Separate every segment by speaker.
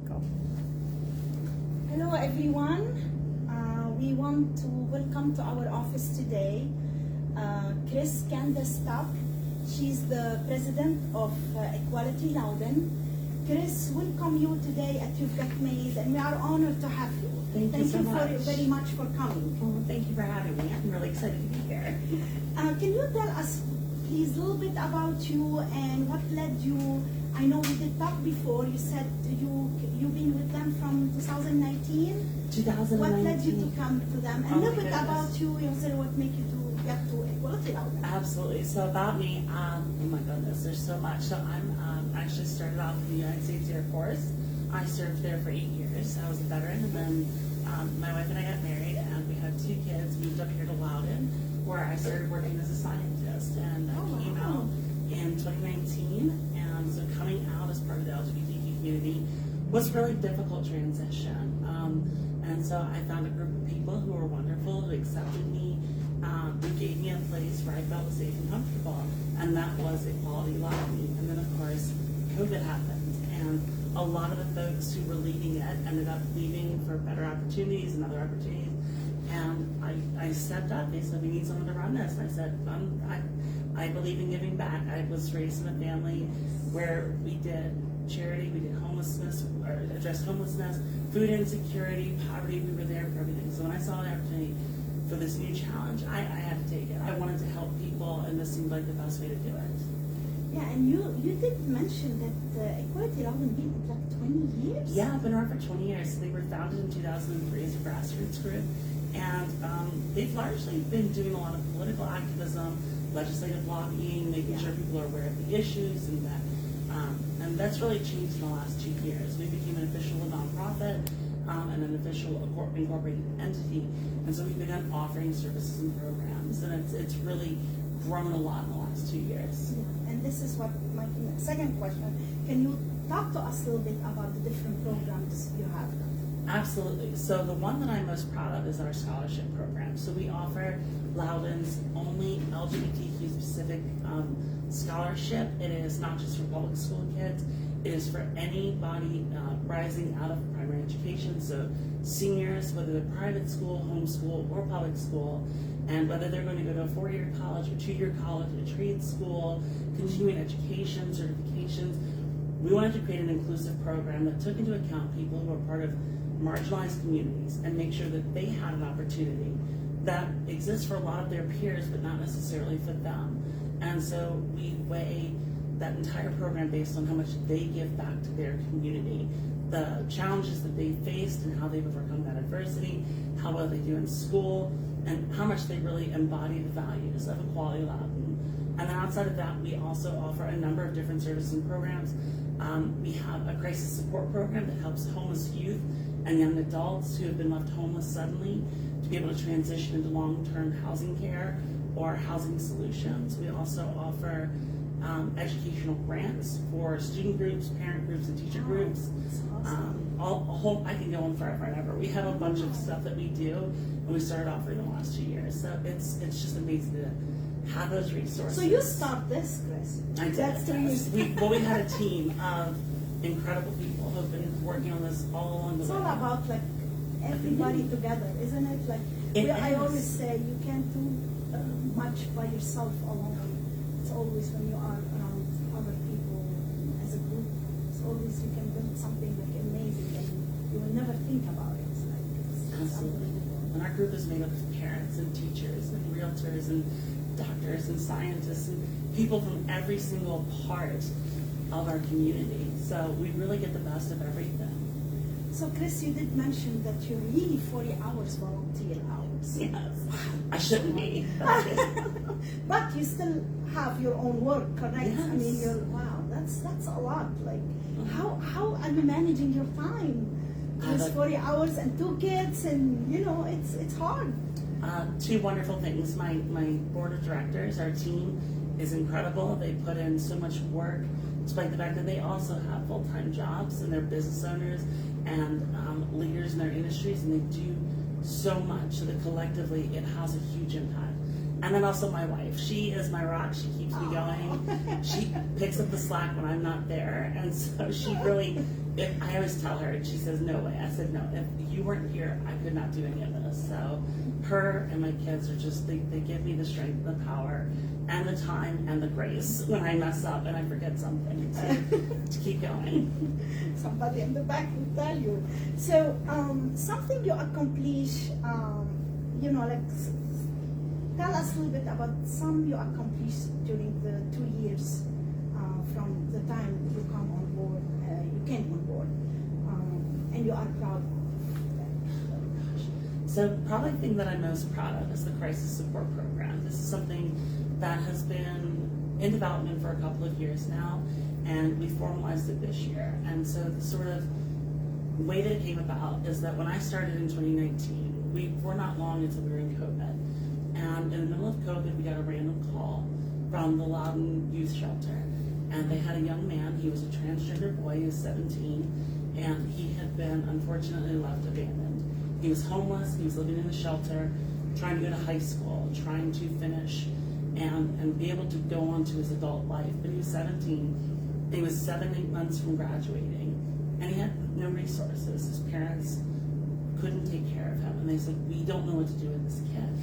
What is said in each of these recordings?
Speaker 1: Go.
Speaker 2: Hello everyone. We want to welcome to our office today Cris Candice. She's the president of Equality Loudoun. Cris, welcome you today at You've Got Made, and we are honored to have you.
Speaker 1: Thank you so much.
Speaker 2: Very much for coming.
Speaker 1: Well, thank you for having me. I'm really excited to be here.
Speaker 2: Can you tell us, please, a little bit about you and what led you? I know we did talk before. You said you've been with them from 2019.
Speaker 1: 2019.
Speaker 2: What led you to come to them? And a little bit
Speaker 1: goodness.
Speaker 2: about you, what made you to get to Equality Loudoun?
Speaker 1: Absolutely. So about me, oh my goodness, there's so much. So I'm actually started off in the United States Air Force. I served there for 8 years. I was a veteran, and then my wife and I got married, and we had 2 kids. Moved up here to Loudoun, where I started working as a scientist, and I came out in 2019. And so coming out as part of the LGBTQ community was a really difficult transition. And so I found a group of people who were wonderful, who accepted me, who gave me a place where I felt safe and comfortable, and that was Equality Loudoun. And then of course, COVID happened, and a lot of the folks who were leading it ended up leaving for better opportunities and other opportunities. And I stepped up. They said, we need someone to run this. And I said, I believe in giving back. I was raised in a family where we did charity, we did homelessness, or addressed homelessness, food insecurity, poverty. We were there for everything. So when I saw the opportunity for this new challenge, I had to take it. I wanted to help people, and this seemed like the best way to do it.
Speaker 2: Yeah, and you did mention that Equality Loudoun been like 20 years?
Speaker 1: Yeah, I've been around for 20 years. So they were founded in 2003 as a grassroots group, and they've largely been doing a lot of political activism, legislative lobbying, making sure people are aware of the issues, and that's really changed in the last 2 years. We became an official nonprofit and an official incorporated entity, and so we've begun offering services and programs, and it's really grown a lot in the last 2 years.
Speaker 2: Yeah. And this is what my second question. Can you talk to us a little bit about the different programs you have?
Speaker 1: Absolutely. So the one that I'm most proud of is our scholarship program. So we offer Loudoun's only LGBTQ specific scholarship. It is not just for public school kids. It is for anybody rising out of primary education. So seniors, whether they're private school, homeschool, or public school, and whether they're going to go to a 4-year college or 2-year college, a trade school, continuing education, certifications. We wanted to create an inclusive program that took into account people who are part of marginalized communities and make sure that they had an opportunity that exists for a lot of their peers, but not necessarily for them. And so we weigh that entire program based on how much they give back to their community, the challenges that they faced and how they've overcome that adversity, how well they do in school, and how much they really embody the values of Equality Loudoun. And then outside of that, we also offer a number of different services and programs. We have a crisis support program that helps homeless youth and young adults who have been left homeless suddenly to be able to transition into long-term housing care or housing solutions. We also offer educational grants for student groups, parent groups, and teacher groups. I can go on forever and ever. We have a bunch of stuff that we do, and we started offering in the last 2 years. So it's just amazing to have those resources.
Speaker 2: So you start this, Cris.
Speaker 1: I did.
Speaker 2: That's 3 years.
Speaker 1: We had a team of incredible people who have been working on this all along the way.
Speaker 2: It's all about like everybody together, isn't it? Like I always say, you can't do much by yourself alone. It's always when you are around other people as a group. It's always you can build something like amazing and you will never think about it. It's unbelievable.
Speaker 1: And our group is made up of parents and teachers and realtors and doctors and scientists and people from every single part of our community. So we really get the best of everything.
Speaker 2: So Cris, you did mention that you're really 40 hours volunteer hours.
Speaker 1: Yes. I shouldn't be.
Speaker 2: But you still have your own work, correct?
Speaker 1: Yes.
Speaker 2: I mean, wow, that's a lot. Like, how are you managing your time? It's 40 hours and 2 kids, and it's hard.
Speaker 1: 2 wonderful things. My board of directors, our team, is incredible. They put in so much work, despite the fact that they also have full-time jobs and they're business owners and leaders in their industries, and they do so much so that collectively it has a huge impact. And then also my wife. She is my rock. She keeps me going. She picks up the slack when I'm not there, and so she really I always tell her, and she says, no way. I said, no, if you weren't here, I could not do any of this. So her and my kids are just, they give me the strength, the power, and the time, and the grace when I mess up and I forget something to keep going.
Speaker 2: Somebody in the back will tell you. So, something you accomplish, like, tell us a little bit about some you accomplished during the 2 years from the time you come on board, you came on board, and you are proud of that.
Speaker 1: So probably the thing that I'm most proud of is the crisis support program. This is something that has been in development for a couple of years now, and we formalized it this year. And so the sort of way that it came about is that when I started in 2019, we were not long until we were in COVID. And in the middle of COVID, we got a random call from the Loudoun youth shelter. And they had a young man, he was a transgender boy, he was 17, and he had been unfortunately left abandoned. He was homeless, he was living in the shelter, trying to go to high school, trying to finish and be able to go on to his adult life. But he was 17, he was 7-8 months from graduating, and he had no resources. His parents couldn't take care of him, and they said, we don't know what to do with this kid.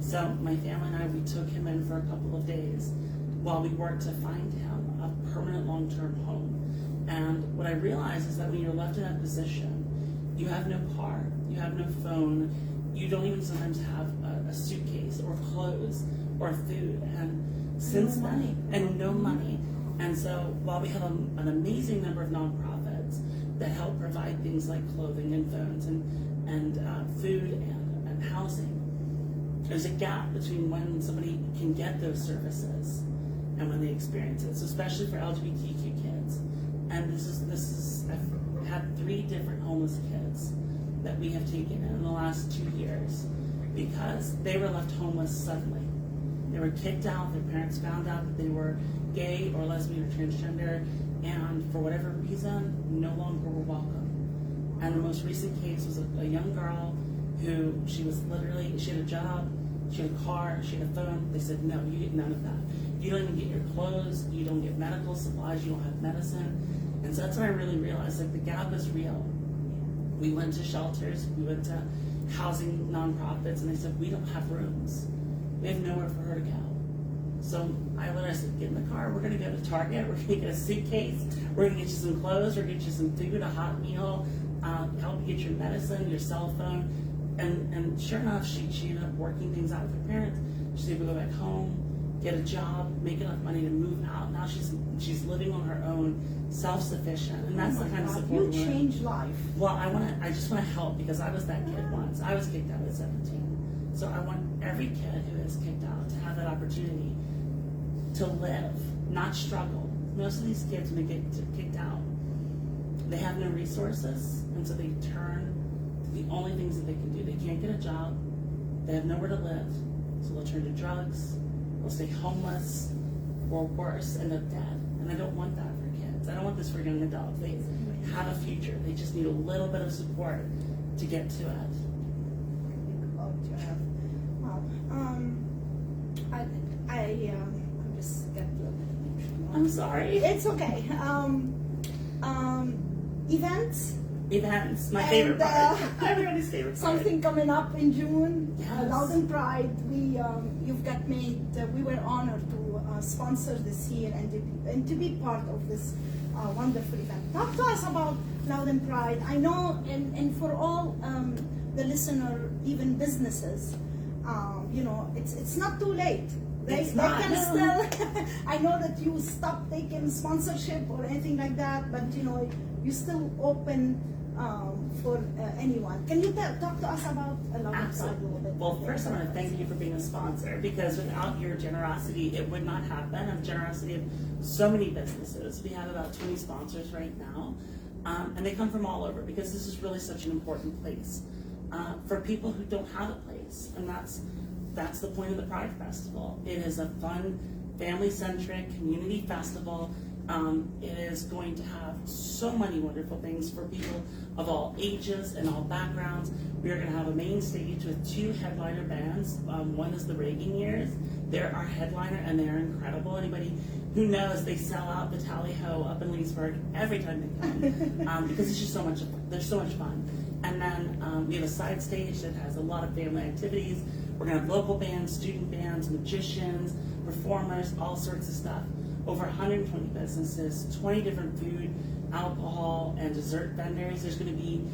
Speaker 1: So my family and I, we took him in for a couple of days while we worked to find him a permanent long-term home. And what I realized is that when you're left in that position, you have no car, you have no phone, you don't even sometimes have a suitcase or clothes or food, and since then, and no money. And so while we have an amazing number of nonprofits that help provide things like clothing and phones and food and housing, there's a gap between when somebody can get those services and when they experience it. So especially for LGBTQ kids. And this is I've had 3 different homeless kids that we have taken in the last 2 years because they were left homeless suddenly. They were kicked out, their parents found out that they were gay or lesbian or transgender, and for whatever reason, no longer were welcome. And the most recent case was a young girl who she had a job, she had a car, she had a phone. They said, no, you get none of that. You don't even get your clothes, you don't get medical supplies, you don't have medicine. And so that's when I really realized that the gap is real. We went to shelters, we went to housing nonprofits, and they said, we don't have rooms. We have nowhere for her to go. So I literally said, get in the car, we're gonna go to Target, we're gonna get a suitcase, we're gonna get you some clothes, we're gonna get you some food, a hot meal, help you get your medicine, your cell phone. And sure enough, she ended up working things out with her parents. She was able to go back home, get a job, make enough money to move out. Now she's living on her own, self-sufficient, and that's the kind of support
Speaker 2: you change life.
Speaker 1: Well, I just want to help because I was that kid once. I was kicked out at 17. So I want every kid who is kicked out to have that opportunity to live, not struggle. Most of these kids, when they get kicked out, they have no resources, and so they turn to the only things that they can do. They can't get a job, they have nowhere to live, so they'll turn to drugs, they'll stay homeless, or worse, end up dead. And I don't want that for kids. I don't want this for young adults. They have a future. They just need a little bit of support to get to it.
Speaker 2: I'm just getting a little bit emotional.
Speaker 1: I'm sorry.
Speaker 2: It's okay. Events.
Speaker 1: My favorite part. Everybody's favorite part.
Speaker 2: Something coming up in June.
Speaker 1: Yes.
Speaker 2: Loudoun Pride. You've got made. We were honored to sponsor this year and to be part of this wonderful event. Talk to us about Loudoun Pride. I know, and for all the listener, even businesses, it's not too late. They can still. I know that you stopped taking sponsorship or anything like that, but you still open for anyone. Can you talk to us about Loudoun Pride a little bit?
Speaker 1: Well, first I want to thank you for being a sponsor, because without your generosity, it would not happen. And the generosity of so many businesses. We have about 20 sponsors right now, and they come from all over, because this is really such an important place for people who don't have a place, and that's the point of the Pride Festival. It is a fun, family-centric community festival. It is going to have so many wonderful things for people of all ages and all backgrounds. We are going to have a main stage with 2 headliner bands. One is the Reagan Years, They're our headliner, and they're incredible. Anybody who knows, they sell out the Tally Ho up in Leesburg every time they come because it's just so much. They're so much fun. And then we have a side stage that has a lot of family activities. We're gonna have local bands, student bands, magicians, performers, all sorts of stuff. Over 120 businesses, 20 different food, alcohol, and dessert vendors. There's gonna be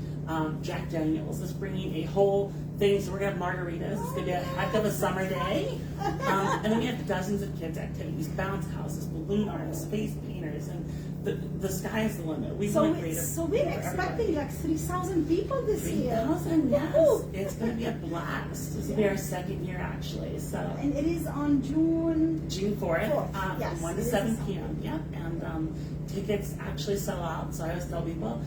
Speaker 1: Jack Daniels is bringing a whole thing, so we're gonna have margaritas. It's gonna be a heck of a summer day. And then we have dozens of kids' activities, bounce houses, balloon artists, face painters, and the sky is the limit. We want to create
Speaker 2: So we're expecting like 3,000 people this year.
Speaker 1: 3,000, yes.
Speaker 2: Woo!
Speaker 1: It's going to be a blast. This will be our second year, actually. So.
Speaker 2: And it is on June
Speaker 1: 4th,
Speaker 2: yes,
Speaker 1: from 1 to 7 p.m. Yep, and tickets actually sell out. So I always tell people,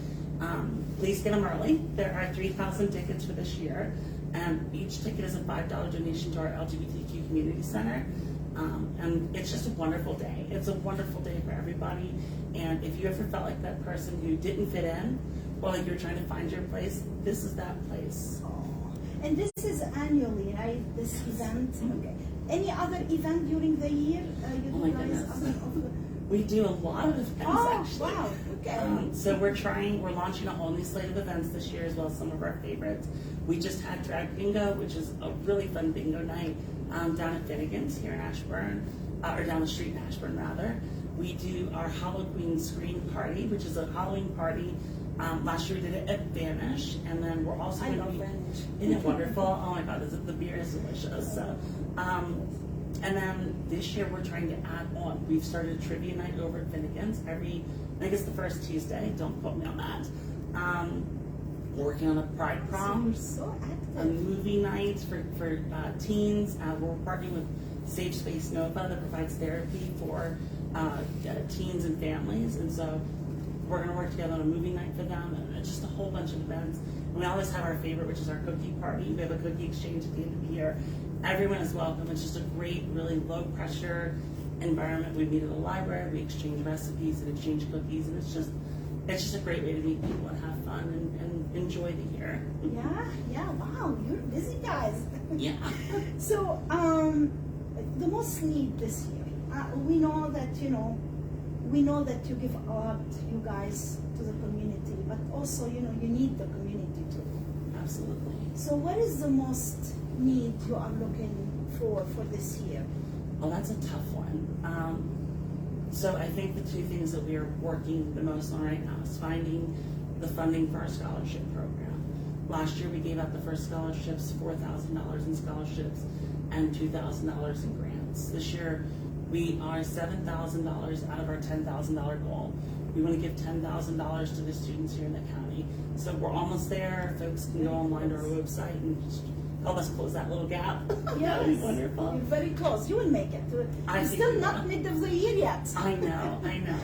Speaker 1: please get them early. There are 3,000 tickets for this year, and each ticket is a $5 donation to our LGBTQ community center. And it's just a wonderful day. It's a wonderful day for everybody. And if you ever felt like that person who didn't fit in, or like you're trying to find your place, this is that place.
Speaker 2: Oh. And this is annually, right? This event. Okay. Any other event during the year? You
Speaker 1: Oh my
Speaker 2: guys
Speaker 1: goodness. We do a lot of events, actually.
Speaker 2: Wow. Okay.
Speaker 1: So we're launching a whole new slate of events this year, as well as some of our favorites. We just had Drag Bingo, which is a really fun bingo night down at Finnegan's here in Ashburn, or down the street in Ashburn, rather. We do our Halloween Screen Party, which is a Halloween party. Last year we did it at Vanish, and then we're also going to be.
Speaker 2: Vanish.
Speaker 1: Isn't it wonderful? Oh my God, the beer is delicious. So, and then this year we're trying to add on. We've started a trivia night over at Finnegan's I think it's the first Tuesday. Don't quote me on that. Working on a Pride Prom.
Speaker 2: So you're so active.
Speaker 1: A movie night for teens. We're partnering with Safe Space Nova that provides therapy for teens and families, and so we're going to work together on a movie night for them, and it's just a whole bunch of events. And we always have our favorite, which is our cookie party. We have a cookie exchange at the end of the year. Everyone is welcome. It's just a great, really low pressure environment. We meet at a library, we exchange recipes and exchange cookies, and it's just a great way to meet people and have fun and enjoy the year.
Speaker 2: Yeah, wow, you're busy guys.
Speaker 1: Yeah.
Speaker 2: So, the most need this year, we know that you give a lot, you guys, to the community, but also, you need the community too.
Speaker 1: Absolutely.
Speaker 2: So what is the most need you are looking for this year?
Speaker 1: Well, that's a tough one. So I think the two things that we are working the most on right now is finding the funding for our scholarship program. Last year we gave out the first scholarships, $4,000 in scholarships and $2,000 in grants. This year we are $7,000 out of our $10,000 goal. We want to give $10,000 to the students here in the county. So we're almost there. Folks can go online to our website and just help us close that little gap. That would be wonderful.
Speaker 2: You're very close. You will make it. It's still not mid of the year yet.
Speaker 1: I know.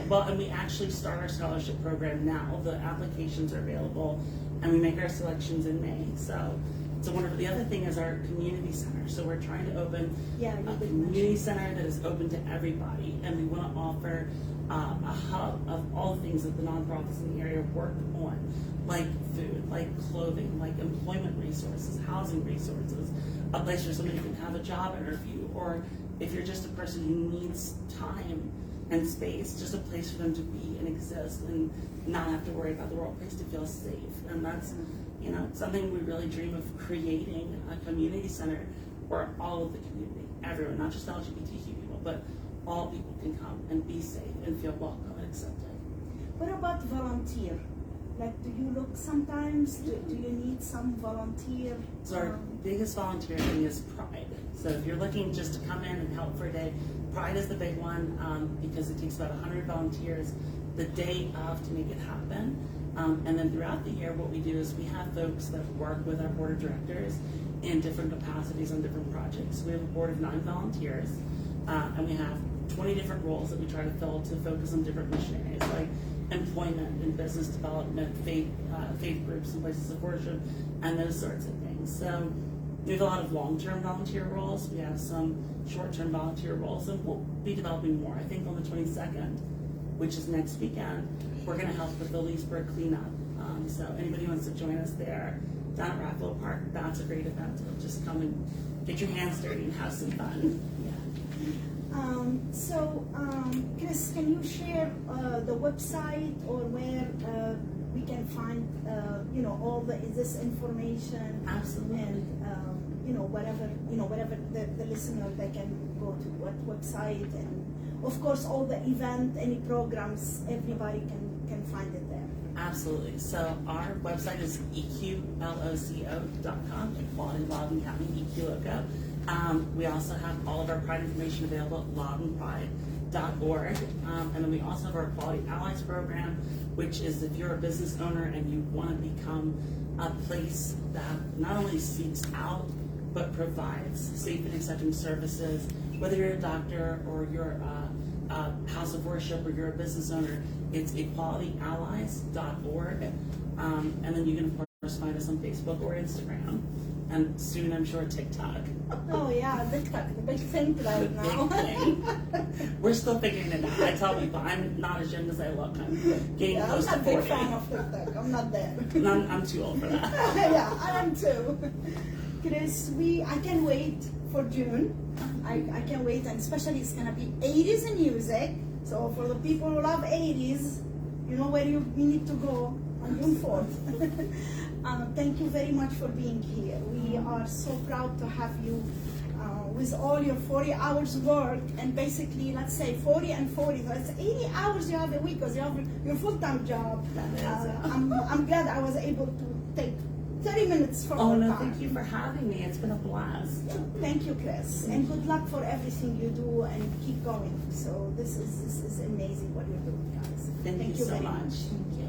Speaker 1: Well, and we actually start our scholarship program now. The applications are available, and we make our selections in May. So it's a wonderful. The other thing is our community center. So we're trying to open a community center that is open to everybody, and we want to offer a hub of all the things that the nonprofits in the area work on, like food, like clothing, like employment resources, housing resources, a place where somebody can have a job interview, or if you're just a person who needs time and space, just a place for them to be and exist and not have to worry about the world, a place to feel safe. And that's, something we really dream of, creating a community center where all of the community, everyone, not just LGBTQ people, but all people can come and be safe and feel welcome and accepted.
Speaker 2: What about volunteer? Like, do you look sometimes? Do you need some volunteer?
Speaker 1: So our biggest volunteer thing is Pride. So if you're looking just to come in and help for a day, Pride is the big one because it takes about 100 volunteers the day of to make it happen. And then throughout the year, what we do is we have folks that work with our board of directors in different capacities on different projects. We have a board of 9 volunteers, and we have 20 different roles that we try to fill to focus on different mission areas, like employment and business development, faith groups and places of worship, and those sorts of things. So we have a lot of long-term volunteer roles. We have some short-term volunteer roles, and we'll be developing more. I think on the 22nd, which is next weekend, we're going to help with the Leesburg cleanup. So anybody who wants to join us there down at Raffalo Park, that's a great event. So just come and get your hands dirty and have some fun. Yeah.
Speaker 2: Cris, can you share the website or where we can find, all this information?
Speaker 1: Absolutely.
Speaker 2: And whatever the listener, they can go to what website, and of course all the event, any programs, everybody can find it there.
Speaker 1: Absolutely. So our website is eqloco.com, Equality Loudoun County, EQLOCO. We also have all of our Pride information available at loudounpride.org. And then we also have our Equality Allies program, which is if you're a business owner and you want to become a place that not only seeks out, but provides safe and accepting services, whether you're a doctor or you're a house of worship or you're a business owner, it's equalityallies.org. And then you can, of course, find us on Facebook or Instagram. And soon, I'm sure, TikTok.
Speaker 2: Oh, yeah, TikTok, the big thing right now.
Speaker 1: Big thing. We're still figuring it out. I tell people I'm not as young as I look. I'm getting close to 40.
Speaker 2: I'm not a big fan of TikTok. I'm not there.
Speaker 1: I'm too old for that.
Speaker 2: Yeah, I am too. Cris, I can wait for June. I can wait, and especially it's gonna be 80s in music. So for the people who love 80s, you know where you need to go on June 4th. Thank you very much for being here. We are so proud to have you with all your 40 hours work, and basically, let's say 40 and 40, so it's 80 hours you have a week because you have your full-time job. I'm glad I was able to take 30 minutes from
Speaker 1: Oh,
Speaker 2: our
Speaker 1: no,
Speaker 2: time.
Speaker 1: thank you for having me. It's been a blast.
Speaker 2: Thank you, Cris, and good luck for everything you do, and keep going. So this is amazing what you're doing, guys.
Speaker 1: Thank you so
Speaker 2: very
Speaker 1: much. Thank you.